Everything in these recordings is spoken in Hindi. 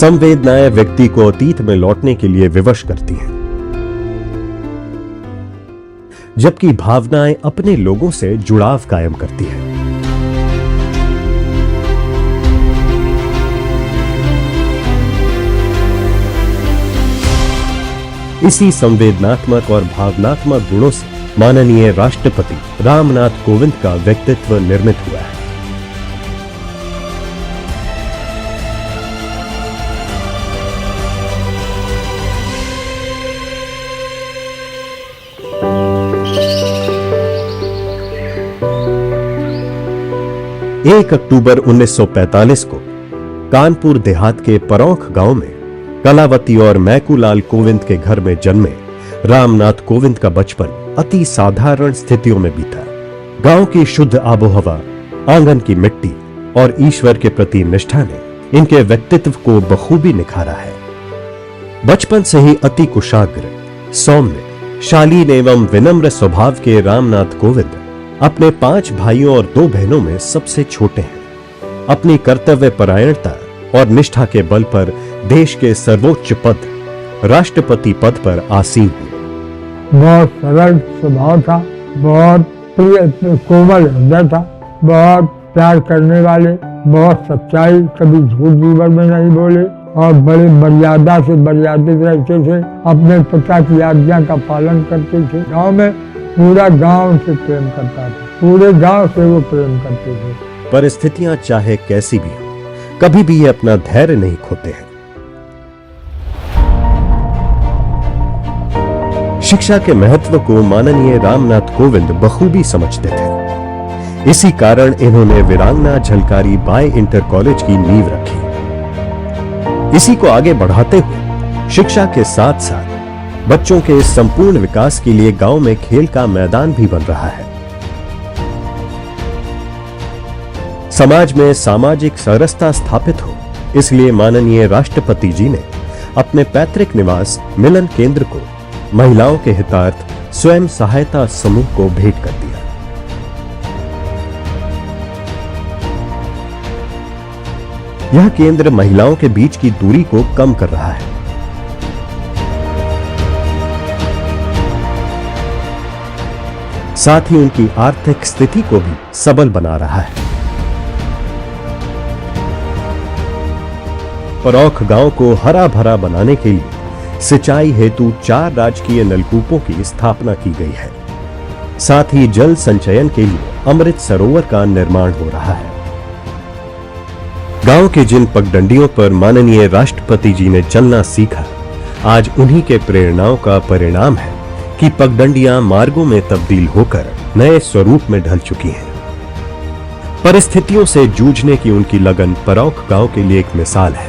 संवेदनाएं व्यक्ति को अतीत में लौटने के लिए विवश करती हैं, जबकि भावनाएं अपने लोगों से जुड़ाव कायम करती हैं। इसी संवेदनात्मक और भावनात्मक गुणों से माननीय राष्ट्रपति रामनाथ कोविंद का व्यक्तित्व निर्मित हुआ है। एक अक्टूबर 1945 को कानपुर देहात के परौख गांव में कलावती और मैकूलाल कोविंद के घर में जन्मे रामनाथ कोविंद का बचपन अति साधारण स्थितियों में बीता। गांव की शुद्ध आबोहवा, आंगन की मिट्टी और ईश्वर के प्रति निष्ठा ने इनके व्यक्तित्व को बखूबी निखारा है। बचपन से ही अति कुशाग्र, सौम्य, शालीन एवं विनम्र स्वभाव के रामनाथ कोविंद अपने 5 भाइयों और 2 बहनों में सबसे छोटे हैं। अपनी कर्तव्य परायणता और निष्ठा के बल पर देश के सर्वोच्च पद, राष्ट्रपति पद पर आसीन हुए। बहुत सरल स्वभाव था, बहुत प्रिय कोमल हृदय था, बहुत प्यार करने वाले, बहुत सच्चाई, कभी झूठ जीवन में नहीं बोले और बड़े मर्यादा से मर्यादित रहते थे। अपने पिता की आज्ञा का पालन करते थे। गांव में पूरा गांव उनसे प्रेम करता था, पूरे गांव से वो प्रेम करते थे। परिस्थितियां चाहे कैसी भी हो, कभी भी ये अपना धैर्य नहीं खोते हैं। शिक्षा के महत्व को माननीय रामनाथ कोविंद बखूबी समझते थे। इसी कारण इन्होंने वीरांगना झलकारी बाय इंटर कॉलेज की नींव रखी। इसी को आगे बढ़ाते हुए शिक्षा के साथ साथ बच्चों के संपूर्ण विकास के लिए गांव में खेल का मैदान भी बन रहा है। समाज में सामाजिक समरसता स्थापित हो, इसलिए माननीय राष्ट्रपति जी ने अपने पैतृक निवास मिलन केंद्र को महिलाओं के हितार्थ स्वयं सहायता समूह को भेंट कर दिया। यह केंद्र महिलाओं के बीच की दूरी को कम कर रहा है। साथ ही उनकी आर्थिक स्थिति को भी सबल बना रहा है। परौख गांव को हरा भरा बनाने के लिए सिंचाई हेतु 4 राजकीय नलकूपों की स्थापना की गई है। साथ ही जल संचयन के लिए अमृत सरोवर का निर्माण हो रहा है। गांव के जिन पगडंडियों पर माननीय राष्ट्रपति जी ने चलना सीखा, आज उन्हीं के प्रेरणाओं का परिणाम है कि पगडंडियां मार्गों में तब्दील होकर नए स्वरूप में ढल चुकी हैं। परिस्थितियों से जूझने की उनकी लगन परौख गांव के लिए एक मिसाल है,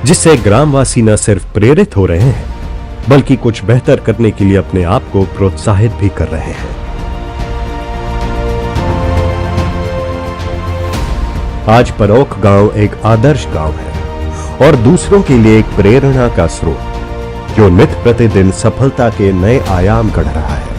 जिससे ग्रामवासी न सिर्फ प्रेरित हो रहे हैं, बल्कि कुछ बेहतर करने के लिए अपने आप को प्रोत्साहित भी कर रहे हैं। आज परौख गांव एक आदर्श गांव है और दूसरों के लिए एक प्रेरणा का स्रोत, जो नित्य प्रतिदिन सफलता के नए आयाम गढ़ रहा है।